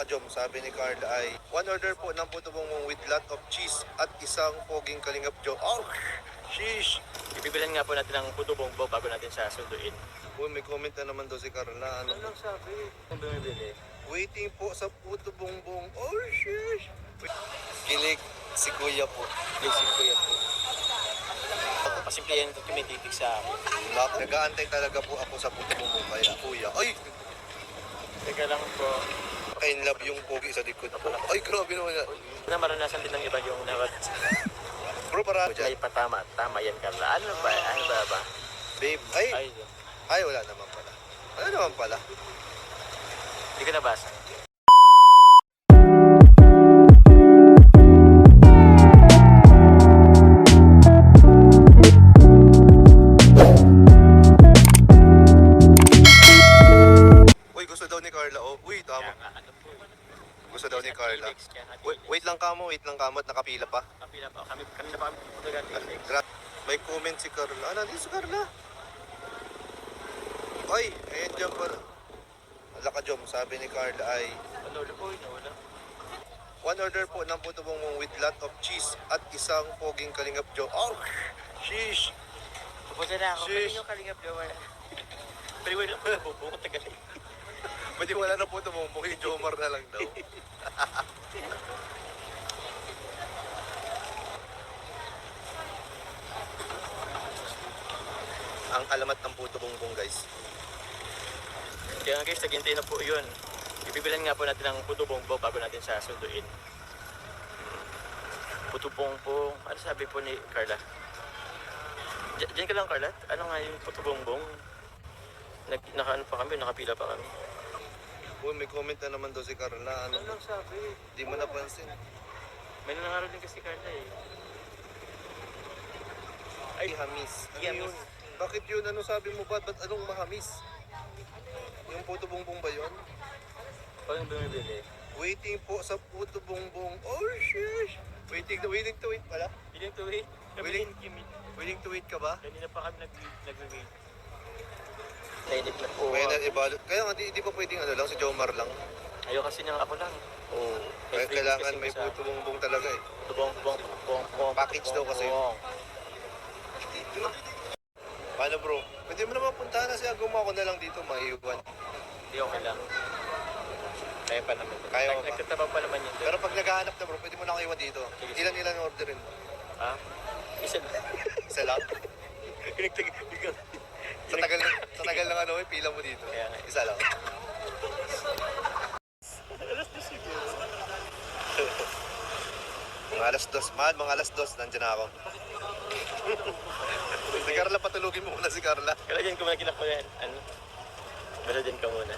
Jom, sabi ni Carl ay one order po ng puto bongbong with lot of cheese at isang poging kalingap Jom. Oh, sheesh! Ibibilan nga po natin ng puto bongbong bago natin siya sunduin. Uy, may comment na naman daw si Carla. Ano? Anong sabi? Kung bumibili? Waiting po sa puto bongbong. Oh, sheesh! Kilig si Kuya po. Basic ko yan po. Pasimplihan ko tumititig sa akin. Nag-aantay talaga po ako sa puto bongbong kaya Kuya. Ay! Teka lang po. In love yung pogi sa likod po. Ay, grabe naman yan. Na maranasan din ng iba yung nawat. Bro, para May patama. Tama yan, Carla. Ano ba? Ano ba? babe, ay, wala naman pala. Wala naman pala. Hindi ko nabasa. Uy, gusto daw ni Carla. Oh, uy, tama. Ano po? Gusto daw ni Carla. Wait lang kamo at nakapila pa. Kapila pa. Kami na pa kami pupunta May comment si Carla. Ah, nandito si Carla. Ay, ayan dyan pala. Wala ka, Jom. Sabi ni Carla ay Ano, uy, nawala. one order po ng puto bongbong with lot of cheese at isang poging kalingap Jom. Oh, sheesh! Pupunta na ako. Sheesh. Pwede yung kalingap naman. Pero wala ko na pupunta tagal. Pwede wala na puto bongbong. Yung Jomar na lang daw. Ang alamat ng puto bongbong, guys. Kaya guys, naghintay na po yun. Ibibilan nga po natin ng puto bongbong bago natin siya sunduin. Puto bongbong. Ano sabi po ni Carla? Diyan ka lang, Carla? Ano nga yung puto bongbong? Naka-ano pa kami? Nakapila pa kami. Uy, may comment na naman daw si Carla. Ano? Anong sabi? Di mo napansin. May nanangaro din kasi Carla eh. Ay, hamis. Ano Hamis. yun? Bakit yun? Ano sabi mo ba? Ba't anong mahamis? Yung puto bongbong ba yun? Paano bumibili? Waiting po sa puto bongbong. Oh, sheesh! Waiting to wait pala. Willing to wait? Willing? Kimi. Willing to wait ka ba? Kanina pa kami nag-wait. Nainip na po. Kaya na ibalot. Kaya nga, di pa pwedeng ano lang, si Jomar lang. Ayaw kasi niyang ako lang. Oo. Kaya May kailangan kasi may sa- puto bongbong talaga eh. Bong. Package daw kasi yun. Paano bro? Pwede mo naman puntahan na siya. Gumawa ko na lang dito, maiiwan. Hindi okay lang. Kaya pa naman. Kaya mo pa? Nagtatabang pa naman yun. Pero pag naghahanap na bro, pwede mo na kayo dito. Sige. Ilan ang orderin mo? Ha? Isa lang. Isa lang? Pinagtag. Sa tagal ng ano, pila mo dito. Kaya nga. Isa lang. Mga alas dos, mga alas dos, nandiyan na ako. Si Carla, patulugin mo muna si Carla. Kaya dyan ko muna kinakulan. Ano? Basta dyan ka muna.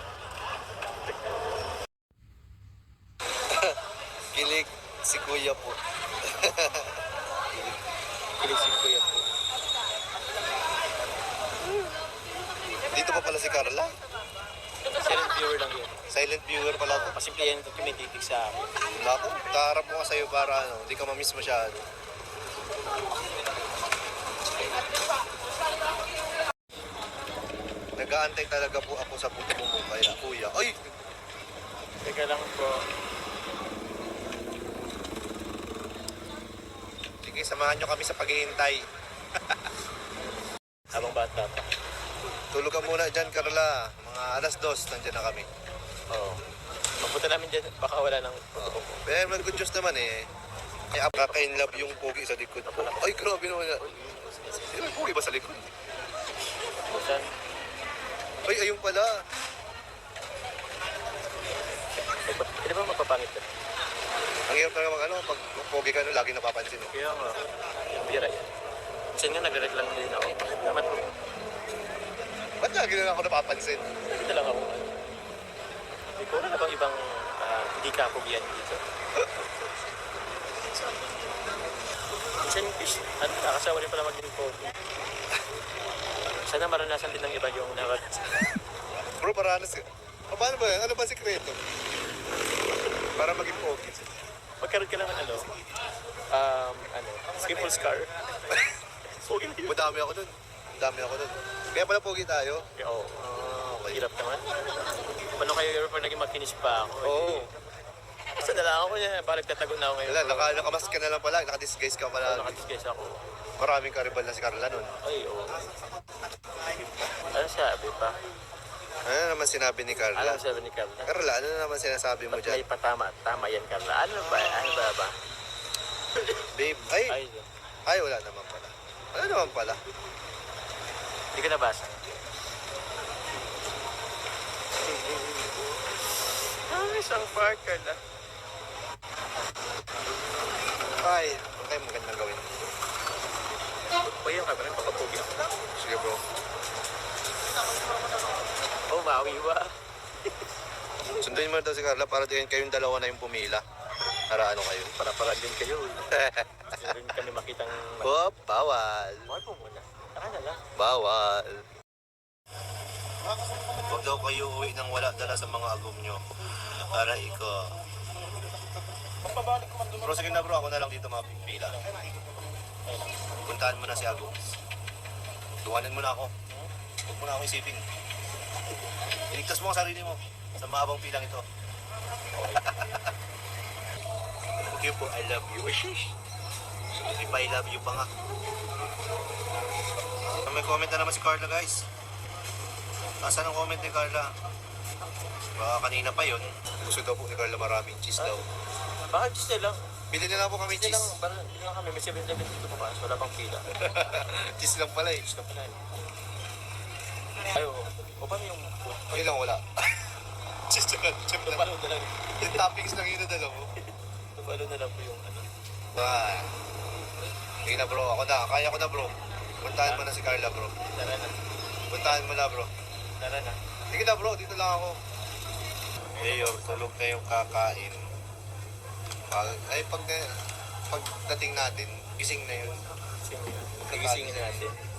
Kilig si Kuya po. Kilisip ko yan po. Dito pa pala si Carla. Silent viewer lang yun. Silent viewer pala ako. Pasimplihan ko tumititig sa akin. Nako, taharap mo ka sa'yo para ano, hindi ka mamiss masyado. Nag-aantay talaga po ako sa puto bongbong kaya Kuya. Ay! Teka lang po. Sige, samahan nyo kami sa paghihintay. Habang bata pa. Tulog ka muna dyan, Carla. Mga alas dos, nandiyan na kami. Oo. Magpunta namin dyan. Baka wala ng puto. Pero may good news naman eh. Ay, kaka-in love yung pogi sa likod. Ay, grabe naman yan. Hindi may pogi ba sa likod? Saan? Ay, ayun pala. Pwede ba magpapangit ka? Ang hirap talaga mag ano, pag pogi ka, no, lagi napapansin. Eh. Kaya nga. Yung bira yan. Minsan nga nagre-reklam din ako. Naman po. Ba't lagi na ako napapansin? Dito lang ako. May pura na bang ibang hindi kapugian dito? Minsan fish, at nakasawa rin pala maging pogi. Sana maranasan din ng iba yung naranasan. Bro, paranas ka. Paano ba yan? Ano ba sikreto? Para maging pogi. Magkaroon ka lang ano, simple scar. Pogi na yun. Madami ako dun. Madami ako dun. Kaya pala pogi tayo. Oo. Ah, okay. Hirap naman. Paano kayo pag naging makinis pa ako? Oo. Kala ko niya, parang tatago na ako ngayon. Wala, nakamask ka na lang pala, nakadisguise ka pala. Nakadisguise ako. Maraming karibal na si Carla nun. Ay, oo. Ano sabi pa? Ano naman sinabi ni Carla? Ano sabi ni Carla? Carla, ano naman sinasabi mo Ba't dyan? may patama yan, Carla? Ano ba? Ano ba? Babe, ay, wala naman pala. Ano naman pala? Hindi ko nabasa. Isang park, Carla. Ay, ano tayo magandang gawin? O yung camera, papapugi ako. Sige bro. Oh, mawi ba? Sunduin mo na daw si Carla para din kayong dalawa na yung pumila. Para ano kayo? Para din kayo. Meron kami makitang... Hop, bawal. Mahal po muna. Tara na lang. Bawal. Huwag daw kayo uwi nang wala dala sa mga agom nyo. Para Bro, sige na bro, ako na lang dito mapipila. Puntahan mo na si Agom. Tuwanan mo na ako. Huwag mo na ako isipin. Iligtas mo ang sarili mo sa mahabang pilang ito. Okay po, I love you. Shish. If I love you pa nga. May comment na naman si Carla, guys. Nasaan ang comment ni Carla? Baka kanina pa yun. Gusto daw po ni Carla maraming cheese daw. Baka just lang. Bili na lang po kami Bili cheese. lang, bili lang kami. May 7-11 dito pa. Wala pang pila. Cheese lang pala eh. Gusto ko na eh. Ay, oo. O paano yung food? Ngayon lang wala. Cheese lang. Cheese lang. Tupalo na lang. Yung toppings lang yun na dala mo. Tupalo na lang po yung ano. Ah. Sige na bro, ako na. Kaya ko na bro. Puntahan mo na si Carla bro. Tara na. Puntahan mo na bro. Tara na. Sige na bro, dito lang ako. Mayor, tulog na yung kakain. Pagdating natin, gising na yun. Nagisingin natin.